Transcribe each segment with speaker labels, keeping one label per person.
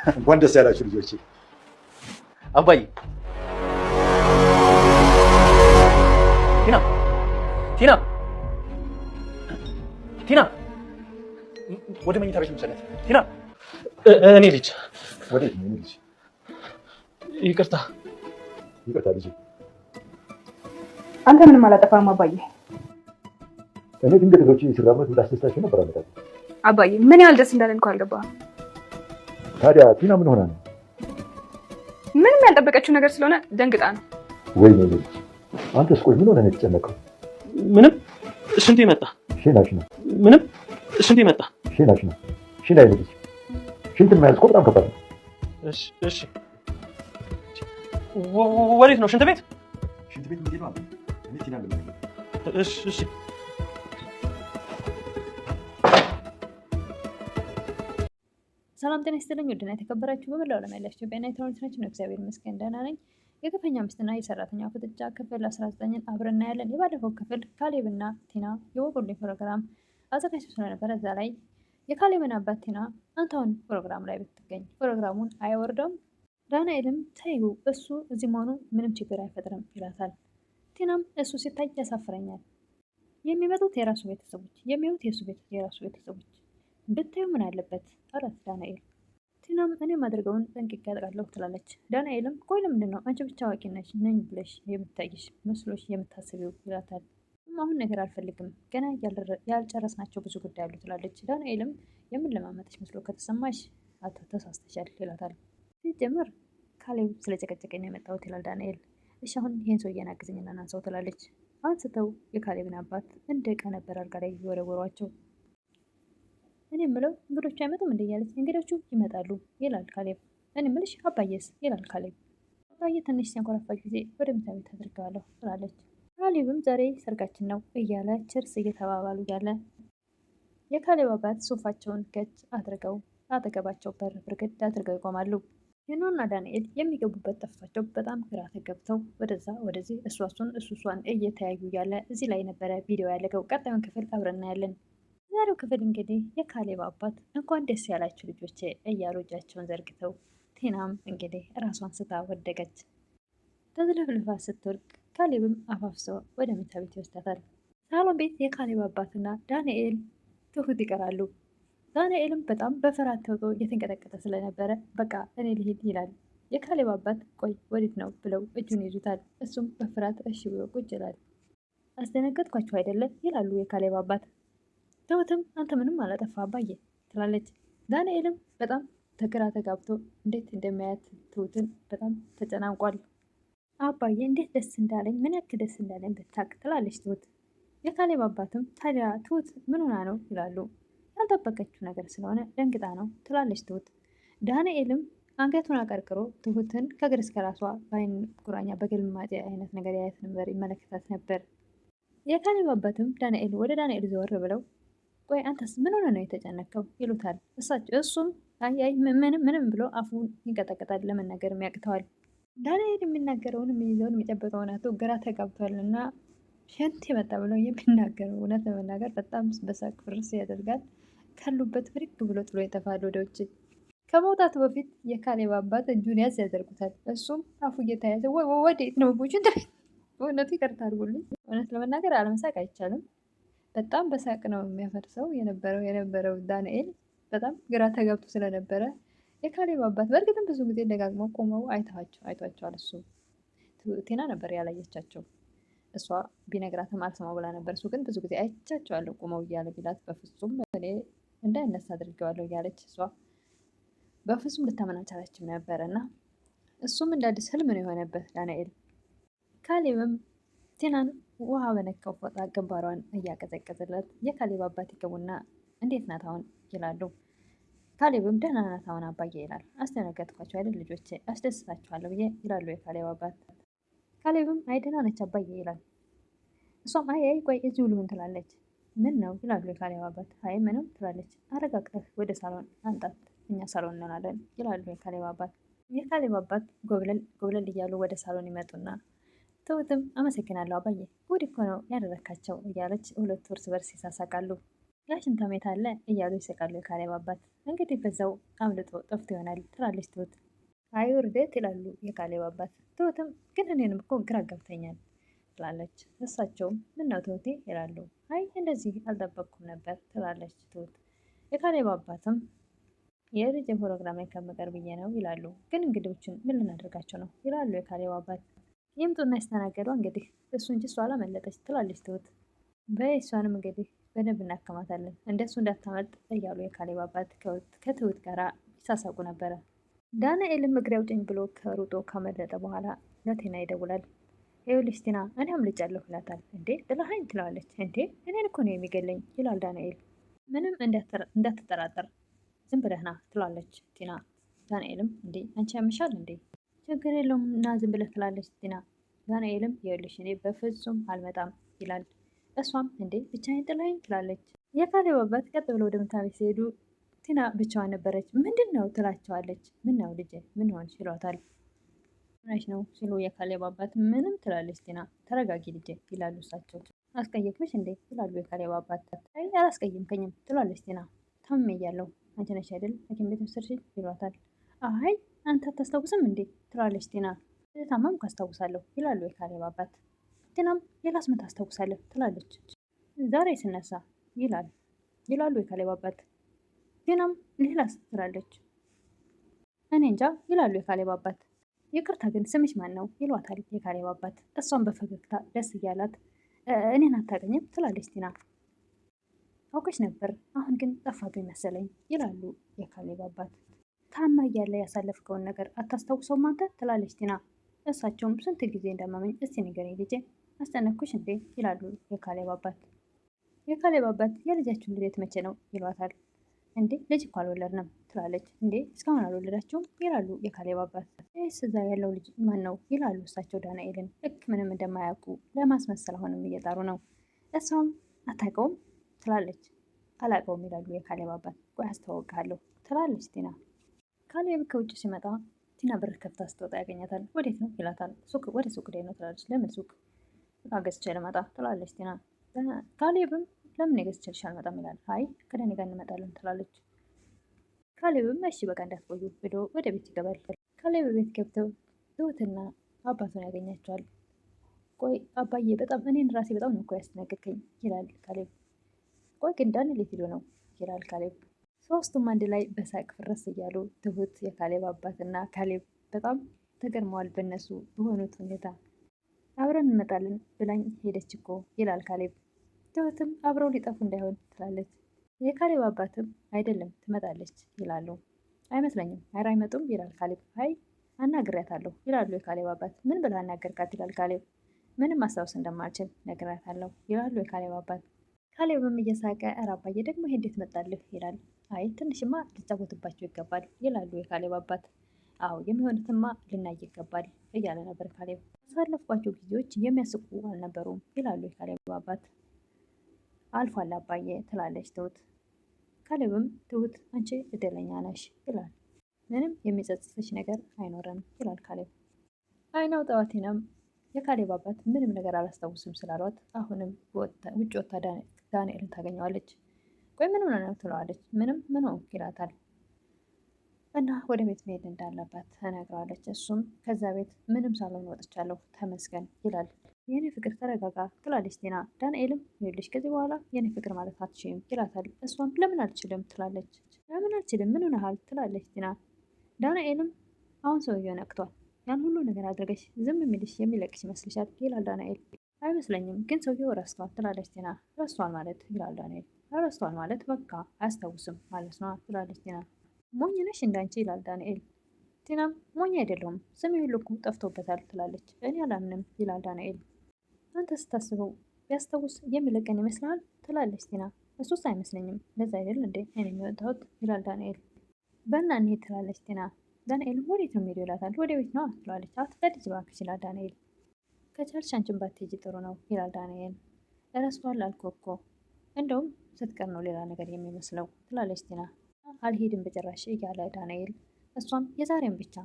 Speaker 1: እንኳን ደስ ያላችሁ ልጆቼ።
Speaker 2: አባዬ ቲና ቲና ቲና ወደ መኝታ ቤት መሰለኝ። ቲና እኔ ልጅ
Speaker 1: ወዴት ነው ልጅ?
Speaker 2: ይቅርታ
Speaker 1: ልጅ።
Speaker 3: አንተ ምንም አላጠፋም አባዬ።
Speaker 1: እኔ ድንገት ልጆቼ ሲራመዱ እንዳስደስታቸው ነበር አመጣጥ።
Speaker 3: አባዬ ምን ያህል ደስ እንዳለን እኮ አልገባህም።
Speaker 1: ታዲያ ቲና ምን ሆና ነው?
Speaker 3: ምንም ያልጠበቀችው ነገር ስለሆነ ደንግጣ ነው።
Speaker 1: ወይኔ ልጅ፣ አንተስ ቆይ ምን ሆነ ነው የተጨነቀው?
Speaker 2: ምንም ሽንቴ መጣ።
Speaker 1: ሽናሽ ነው?
Speaker 2: ምንም ሽንቴ መጣ።
Speaker 1: ሽናሽ ነው? ሽና ይልጅ፣ ሽንት መያዝ እኮ በጣም ከባድ ነው።
Speaker 2: እሺ ወዴት ነው? ሽንት ቤት?
Speaker 1: ሽንት ቤት ምን ይላል? እኔ ቲና ልመኝ።
Speaker 2: እሺ
Speaker 4: ሰላም ጤና ይስጥልኝ። ውድና የተከበራችሁ በመላው ዓለም ያላችሁ ኢትዮጵያና ኤርትራውያን ነው። እግዚአብሔር ይመስገን ደህና ነኝ። የግፈኛ ሚስትና የሰራተኛ ፍጥጫ ክፍል 19ን አብረን እናያለን። የባለፈው ክፍል ካሌብና ቲና የወጉልኝ ፕሮግራም አዘጋጅቶ ስለነበረ እዛ ላይ የካሌብን አባት ቲና አንተ አሁን ፕሮግራም ላይ ብትገኝ ፕሮግራሙን አይወርደውም፣ ዳንኤልም ተይው እሱ እዚህ መሆኑ ምንም ችግር አይፈጥርም ይላታል። ቲናም እሱ ሲታይ ያሳፍረኛል፣ የሚመጡት የራሱ ቤተሰቦች የሚሆኑት የራሱ ቤተሰቦች ብታዩ ምን አለበት አላት ዳንኤል። ቲናም እኔ ማድረገውን ጠንቅቄ አውቃለሁ ትላለች። ዳንኤልም ቆይ ለምንድን ነው አንቺ ብቻ አዋቂ ነኝ ብለሽ የምታይሽ መስሎሽ የምታስቢው ይላታል። አሁን ነገር አልፈልግም፣ ገና ያልጨረስናቸው ብዙ ጉዳይ አሉ ትላለች። ዳንኤልም የምንለማመጥሽ መስሎ ከተሰማሽ ተሳስተሻል ይላታል። ሲጀምር ካሌብ ስለጨቀጨቀኝ ነው የመጣሁት ይላል ዳንኤል። እሺ አሁን ይህን ሰውዬን አግዝኝና እናንሳው ትላለች። አንስተው የካሌብን አባት እንደ ዕቃ ነበር አልጋ ላይ የወረወሯቸው። እኔ የምለው እንግዶቹ አይመጡም እንደ እያለች እንግዶቹ ይመጣሉ ይላል ካሌብ። እኔ የምልሽ አባዬስ ይላል ካሌብ። አባዬ ትንሽ ሲያንኮራፋ ጊዜ ወደ መኝታ ቤት አድርገዋለሁ ትላለች። ካሌብም ዛሬ ሰርጋችን ነው እያለ ችርስ እየተባባሉ ያለ የካሌብ አባት ሶፋቸውን ገጭ አድርገው አጠገባቸው በር ብርግድ አድርገው ይቆማሉ። ሄኖና ዳንኤል የሚገቡበት ጠፍቷቸው በጣም ግራ ተገብተው ወደዛ ወደዚህ እሷን እየተያዩ ያለ እዚህ ላይ ነበረ ቪዲዮ ያለቀው። ቀጣዩን ክፍል አብረን እናያለን። ዛሬው ክፍል እንግዲህ የካሌብ አባት እንኳን ደስ ያላችሁ ልጆቼ እያሉ እጃቸውን ዘርግተው፣ ቲናም እንግዲህ ራሷን ስታ ወደቀች። ተዝለፍልፋ ስትወድቅ ካሌብም አፋፍሶ ወደ መኝታ ቤት ይወስዳታል። ሳሎን ቤት የካሌብ አባትና ዳንኤል ትሁት ይቀራሉ። ዳንኤልም በጣም በፍርሃት ተውጦ እየተንቀጠቀጠ ስለነበረ በቃ እኔ ልሂድ ይላል። የካሌብ አባት ቆይ ወዴት ነው ብለው እጁን ይዙታል። እሱም በፍርሃት እሺ ብሎ ቁጭ ይላል። አስደነገጥኳቸው አይደለም ይላሉ የካሌብ አባት። ትሁትም አንተ ምንም አላጠፋ አባዬ ትላለች። ዳንኤልም በጣም ግራ ተጋብቶ እንዴት እንደሚያያት ትሁትን በጣም ተጨናንቋል። አባዬ እንዴት ደስ እንዳለኝ ምን ያክል ደስ እንዳለኝ ብታቅ ትላለች ትሁት። የካሌብ አባትም ታዲያ ትሁት ምን ሆና ነው ይላሉ። ያልጠበቀችው ነገር ስለሆነ ደንግጣ ነው ትላለች ትሁት። ዳንኤልም አንገቱን አቀርቅሮ ትሁትን ከእግር እስከ ራሷ በአይን ቁራኛ በግልማጤ አይነት ነገር ያየት ነበር ይመለከታት ነበር። የካሌብ አባትም ወደ ዳንኤል ዘወር ብለው ቆይ አንተስ ምን ሆነ ነው የተጨነቀው ይሉታል። እሱም አይ ምንም ብሎ አፉን ይንቀጠቀጣል፣ ለመናገርም ያቅተዋል። ዳንኤል የሚናገረውን የሚይዘውን የሚጨበጠውን አቶ ግራ ተጋብቷል እና ሸንት የመጣ ብሎ የሚናገረው እውነት ለመናገር በጣም በሳቅ ፍርስ ያደርጋል። ካሉበት ብድግ ብሎ ጥሎ ይጠፋል ወደ ውጭ። ከመውጣቱ በፊት የካሌብ አባት እጁን ያዝ ያደርጉታል። እሱም አፉ እየተያዘ ወዴት ነው ቦችን እውነቱ ይቅርታ አድርጉልኝ፣ እውነት ለመናገር አለመሳቅ አይቻልም። በጣም በሳቅ ነው የሚያፈርሰው የነበረው ዳንኤል በጣም ግራ ተጋብቶ ስለነበረ የካሌብ አባት በእርግጥም ብዙ ጊዜ ደጋግመው ቆመው አይቷቸዋል። እሱ ቲና ነበር ያላየቻቸው፣ እሷ ቢነግራትም አልሰማው ብላ ነበር። እሱ ግን ብዙ ጊዜ አይቻቸዋለሁ ቆመው እያለ ቢላት በፍጹም እኔ እንዳይነሳ አድርገዋለሁ እያለች እሷ በፍጹም ልታመን አልቻለችም ነበረ እና እሱም እንደ አዲስ ህልም ነው የሆነበት ዳንኤል። ካሌብም ቲናን ውሃ በነካው ፎጣ ግንባሯን እያቀዘቀዘላት የካሌብ አባት ይገቡና እንዴት ናት አሁን ይላሉ። ካሌብም ደህና ናት አሁን አባዬ ይላል። አስደነገጥኳቸው አይደል ልጆቼ አስደስታችኋለሁ ብዬ ይላሉ የካሌብ አባት። ካሌብም አይ ደህና ነች አባዬ ይላል። እሷም አይ ቆይ እዚሁ ልሁን ትላለች። ምን ነው ይላሉ የካሌብ አባት። አይ ምንም ትላለች። አረጋግጠህ ወደ ሳሎን አንጣት እኛ ሳሎን እንሆናለን ይላሉ የካሌብ አባት። የካሌብ አባት ጎብለል እያሉ ወደ ሳሎን ይመጡና ትሁትም አመሰግናለሁ አባዬ ጉድ እኮ ነው ያደረካቸው እያለች ሁለቱ እርስ በርስ ይሳሳቃሉ። ያሽን ተሜት አለ እያሉ ይስቃሉ የካሌብ አባት። እንግዲህ በዛው አምልጦ ጠፍቶ ይሆናል ትላለች ትሁት። አይ ውርደት ይላሉ የካሌብ አባት። ትሁትም ግን እኔንም እኮ ግራ ገብተኛል ትላለች። እሳቸውም ምነው ትሁቴ ይላሉ። አይ እንደዚህ አልጠበቅኩም ነበር ትላለች ትሁት። የካሌብ አባትም የልጅ ፕሮግራም ላይ ከምቀር ብዬ ነው ይላሉ። ግን እንግዶችን ምን ልናደርጋቸው ነው ይላሉ የካሌብ አባት። ይምጡና ያስተናገዷ እንግዲህ እሱ እንጂ እሷ አላመለጠች ትላለች ትሁት። በእሷንም እንግዲህ በደንብ እናከማታለን እንደሱ እንዳታመልጥ እያሉ የካሌብ አባት ከትሁት ጋር ይሳሳቁ ነበረ። ዳንኤልም እግሬ አውጭኝ ብሎ ከሩጦ ካመለጠ በኋላ ለቴና ይደውላል። ይኸውልሽ ቲና እኔ አምልጫለሁ ይላታል። እንዴ ጥላኸኝ ትለዋለች። እንዴ እኔን እኮ ነው የሚገለኝ ይላል ዳንኤል። ምንም እንዳትጠራጠር ዝም ብለህ ና ትላለች ቲና። ዳንኤልም እንዴ አንቺ ያምሻል እንዴ? ችግር የለውም እና ዝም ብለህ ትላለች ቲና። ዳንኤልም ይኸውልሽ እኔ በፍጹም አልመጣም ይላል። እሷም እንዴ ብቻዬን ጥላኸኝ ትላለች። የካሌብ አባት ቀጥ ብለው ወደ መኝታ ቤት ሲሄዱ ቲና ብቻዋን ነበረች። ምንድን ነው ትላቸዋለች። ምን ነው ልጄ ምን ሆንሽ ይሏታል። ሆነሽ ነው ሲሉ የካሌብ አባት ምንም ትላለች ቲና። ተረጋጊ ልጄ ይላሉ እሳቸው። አስቀየምኩሽ እንዴ ይላሉ የካሌብ አባት። አይ አላስቀየምከኝም ትላለች ቲና። ታምሜ እያለሁ አንቺ ነሽ አይደል ሐኪም ቤት ወሰድሽኝ ይሏታል። አይ አንተ አታስታውስም እንዴ ትላለች ቲና። ታመምኩ አስታውሳለሁ ይላሉ የካሌብ አባት። ቲናም ሌላስ ምን ታስታውሳለህ ትላለች። ዛሬ ስነሳ ይላሉ የካሌብ አባት። ቲናም ሌላስ ትላለች። እኔ እንጃ ይላሉ የካሌብ አባት። ይቅርታ ግን ስምሽ ማን ነው ይሏታል የካሌብ አባት። እሷም በፈገግታ ደስ እያላት እኔን አታገኝም ትላለች ቲና። አውቀሽ ነበር አሁን ግን ጠፋብኝ መሰለኝ ይላሉ የካሌብ አባት። ታማ እያለ ያሳለፍከውን ነገር አታስታውሰውም አንተ ትላለች ቲና። እሳቸውም ስንት ጊዜ እንዳመመኝ እስቲ ንገረኝ ልጄ አስጨነኩሽ እንዴ ይላሉ የካሌብ አባት። የካሌብ አባት የልጃችሁን ልደት መቼ ነው ይሏታል። እንዴ ልጅ እኮ አልወለድንም ትላለች። እንዴ እስካሁን አልወለዳችሁም ይላሉ የካሌብ አባት። ይህስ እዛ ያለው ልጅ ማን ነው ይላሉ እሳቸው ዳንኤልን። ልክ ምንም እንደማያውቁ ለማስመሰል አሁንም እየጣሩ ነው። እሷም አታውቀውም ትላለች። አላውቀውም ይላሉ የካሌብ አባት። ቆይ አስተዋውቅሃለሁ ትላለች ቲና። ካሌብ ከውጭ ሲመጣ ቲና በር ከፍታ ስትወጣ ያገኛታል። ወዴት ነው ይላታል። ወደ ሱቅ ላይ ነው ትላለች። ለምን ሱቅ? እቃ ገዝቼ ልመጣ ትላለች ቲና። ካሌብም ለምን የገዝቼልሽ አልመጣም ይላል። አይ ከዳኒ ጋር እንመጣለን ትላለች። ካሌብም እሺ በቃ እንዳትቆዩ ብሎ ወደ ቤት ይገባል። ካሌብ ቤት ገብተው ትሁትና አባቱን ያገኛቸዋል። ቆይ አባዬ በጣም እኔን ራሴ በጣም ነው እኮ ያስደነገጥከኝ ይላል ካሌብ። ቆይ ግን ዳኒ የት ሄዶ ነው ይላል ካሌብ። ሶስቱም አንድ ላይ በሳቅ ፍረስ እያሉ ትሁት የካሌብ አባትና ካሌብ በጣም ተገርመዋል በእነሱ በሆኑት ሁኔታ። አብረን እንመጣለን ብላኝ ሄደች እኮ ይላል ካሌብ። ትሁትም አብረው ሊጠፉ እንዳይሆን ትላለች። የካሌብ አባትም አይደለም ትመጣለች ይላሉ። አይመስለኝም ኧረ አይመጡም ይላል ካሌብ። አይ አናግሬያታለሁ ይላሉ የካሌብ አባት። ምን ብለህ አናገርካት ይላል ካሌብ። ምንም ማስታወስ እንደማልችል ነግሬያታለሁ ይላሉ የካሌብ አባት። ካሌብም እየሳቀ ኧረ አባዬ ደግሞ ይሄ እንዴት መጣልህ ይላል። አይ ትንሽማ ልጫወትባቸው ይገባል ይላሉ የካሌብ አባት። አዎ የሚሆኑትማ ልናይ ይገባል እያለ ነበር ካሌብ። ያሳለፍኳቸው ጊዜዎች የሚያስቁ አልነበሩም ይላሉ የካሌብ አባት። አልፏል አባዬ ትላለች ትሁት። ካሌብም ትሁት አንቺ እድለኛ ነሽ ይላል። ምንም የሚጸጽትሽ ነገር አይኖረም ይላል ካሌብ። አይናው ጠዋቴናም የካሌብ አባት ምንም ነገር አላስታውስም ስላሏት አሁንም ውጭ ወጥታ ዳንኤልን ታገኘዋለች። ቆይ ምን ሆነ ነው ትለዋለች። ምንም ምን ሆንክ ይላታል። እና ወደ ቤት መሄድ እንዳለባት ተነግረዋለች። እሱም ከዛ ቤት ምንም ሳልሆን ወጥቻለሁ ተመስገን ይላል። የኔ ፍቅር ተረጋጋ ትላለች ቲና። ዳንኤልም ይኸውልሽ ከዚህ በኋላ የኔ ፍቅር ማለት አትችይም ይላታል። እሷም ለምን አልችልም ትላለች። ለምን አልችልም ምን ሆነሃል ትላለች ቲና። ዳንኤልም አሁን ሰውየው ነቅቷል። ያን ሁሉ ነገር አድርገሽ ዝም የሚልሽ የሚለቅሽ ይመስልሻል ይላል ዳንኤል። አይመስለኝም ግን ሰውየው ረስቷል ትላለች ቲና። ረስቷል ማለት ይላል ዳንኤል። ረስቷል ማለት በቃ አያስታውስም ማለት ነው ትላለች ቲና። ሞኝ ነሽ እንዳንቺ ይላል ዳንኤል። ቲናም ሞኝ አይደለሁም ስሜ ሁሉ እኮ ጠፍቶበታል ትላለች። እኔ አላምንም ይላል ዳንኤል። አንተ ስታስበው ቢያስታውስ የሚለቀን ይመስልሃል ትላለች ቲና። እሱስ አይመስለኝም ለዛ አይደል እንዴ እኔ የሚወጣሁት ይላል ዳንኤል። በና እንሂድ ትላለች ቲና። ዳንኤልም ወዴት ነው የሚሄደው ይላታል። ወደ ቤት ነው ትላለች። አትቀልጅ እባክሽ ይላል ዳንኤል። ከቻልሽ አንቺን ባትሄጂ ጥሩ ነው ይላል ዳንኤል። እረስቷል አልኩህ እኮ እንደውም ስትቀር ነው ሌላ ነገር የሚመስለው ትላለች ቲና። አልሄድም በጭራሽ እያለ ዳንኤል። እሷም የዛሬን ብቻ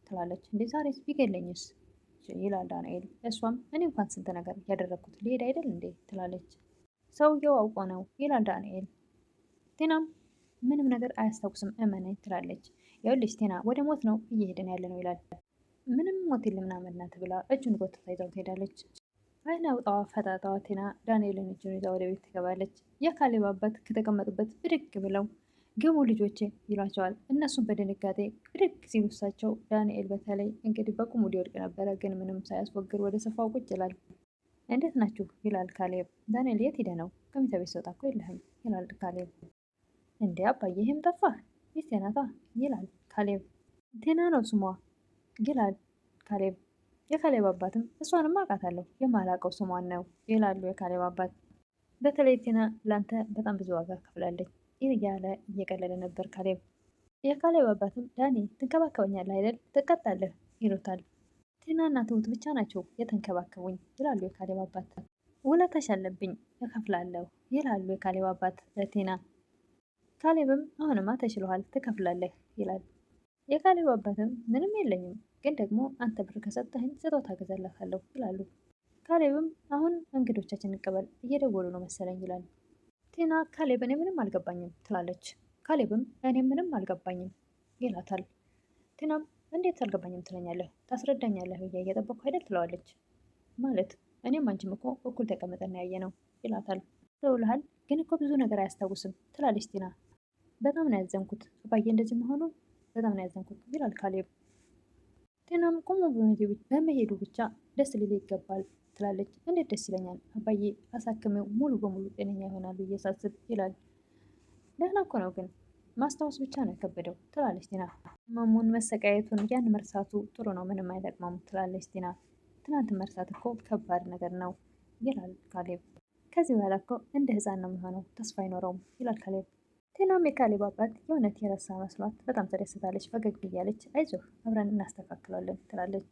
Speaker 4: ትላለች። እንዴ ዛሬስ ቢገለኝስ ይላል ዳንኤል። እሷም እኔ እንኳን ስንት ነገር ያደረግኩት ሊሄድ አይደል እንዴ ትላለች። ሰውየው አውቆ ነው ይላል ዳንኤል። ቲናም ምንም ነገር አያስታውስም እመነኝ ትላለች። ይኸውልሽ ቲና ወደ ሞት ነው እየሄድን ያለ ነው ይላል። ምንም ሞት የለም ምናምን ናት ብላ እጁን ጎትታ ይዛው ትሄዳለች። አይን አውጣዋ ፈጣጣዋ ቲና ዳንኤልን እጁን ይዛ ወደ ቤት ትገባለች። የካሌብ አባት ከተቀመጡበት ብድግ ብለው ግቡ ልጆቼ ይሏቸዋል። እነሱም በድንጋጤ ብድግ ሲሉ እሳቸው ዳንኤል በተለይ እንግዲህ በቁሙ ሊወድቅ ነበረ፣ ግን ምንም ሳያስወግር ወደ ሶፋው ቁጭ ይላል። እንዴት ናችሁ ይላል ካሌብ። ዳንኤል የት ሄደ ነው? ከሚተ ቤት ስወጣ እኮ የለህም ይላል ካሌብ። እንዴ አባዬ ይህም ጠፋህ? ሚስቴ ናታ ይላል ካሌብ። ቲና ነው ስሟ ይላል ካሌብ። የካሌብ አባትም እሷንም አውቃታለሁ የማላውቀው ስሟን ነው ይላሉ የካሌብ አባት። በተለይ ቲና ላንተ በጣም ብዙ ዋጋ ከፍላለች እያለ እየቀለለ ነበር ካሌብ። የካሌብ አባትም ዳኒ ትንከባከበኛለህ አይደል ትቀጣለህ ይሉታል። ቲና እና ትሁት ብቻ ናቸው የተንከባከቡኝ ይላሉ የካሌብ አባት። ውለታሽ አለብኝ እከፍላለሁ ይላሉ የካሌብ አባት ለቲና። ካሌብም አሁንማ ተችሏል ትከፍላለህ ይላል። የካሌብ አባትም ምንም የለኝም፣ ግን ደግሞ አንተ ብር ከሰጠህኝ ስጦታ እገዛላታለሁ ይላሉ። ካሌብም አሁን እንግዶቻችን እንቀበል እየደወሉ ነው መሰለኝ ይላል። ቲና ካሌብ እኔ ምንም አልገባኝም ትላለች። ካሌብም እኔ ምንም አልገባኝም ይላታል። ቲናም እንዴት አልገባኝም ትለኛለህ? ታስረዳኛለህ ብዬ እየጠበቅኩ አይደል ትለዋለች። ማለት እኔም አንቺም እኮ እኩል ተቀምጠን ያየ ነው ይላታል። ተውልሃል፣ ግን እኮ ብዙ ነገር አያስታውስም ትላለች ቲና። በጣም ነው ያዘንኩት አባዬ እንደዚህ መሆኑ በጣም ነው ያዘንኩት ይላል ካሌብ። ቲናም ቁሙ በመሄዱ ብቻ ደስ ሊል ይገባል ትላለች። እንዴት ደስ ይለኛል አባዬ አሳክሜው ሙሉ በሙሉ ጤነኛ ይሆናሉ እየሳስብ ይላል። ደህና እኮ ነው ግን ማስታወስ ብቻ ነው የከበደው ትላለች ቲና። መሙን መሰቃየቱን ያን መርሳቱ ጥሩ ነው ምንም አይጠቅመም ትላለች ቲና። ትናንት መርሳት እኮ ከባድ ነገር ነው ይላል ካሌብ። ከዚህ በኋላ እኮ እንደ ህፃን ነው የሚሆነው ተስፋ አይኖረውም ይላል ካሌብ። ቲናም የካሌብ አባት የእውነት የረሳ መስሏት በጣም ተደስታለች። ፈገግ እያለች አይዞህ አብረን እናስተካክለዋለን ትላለች።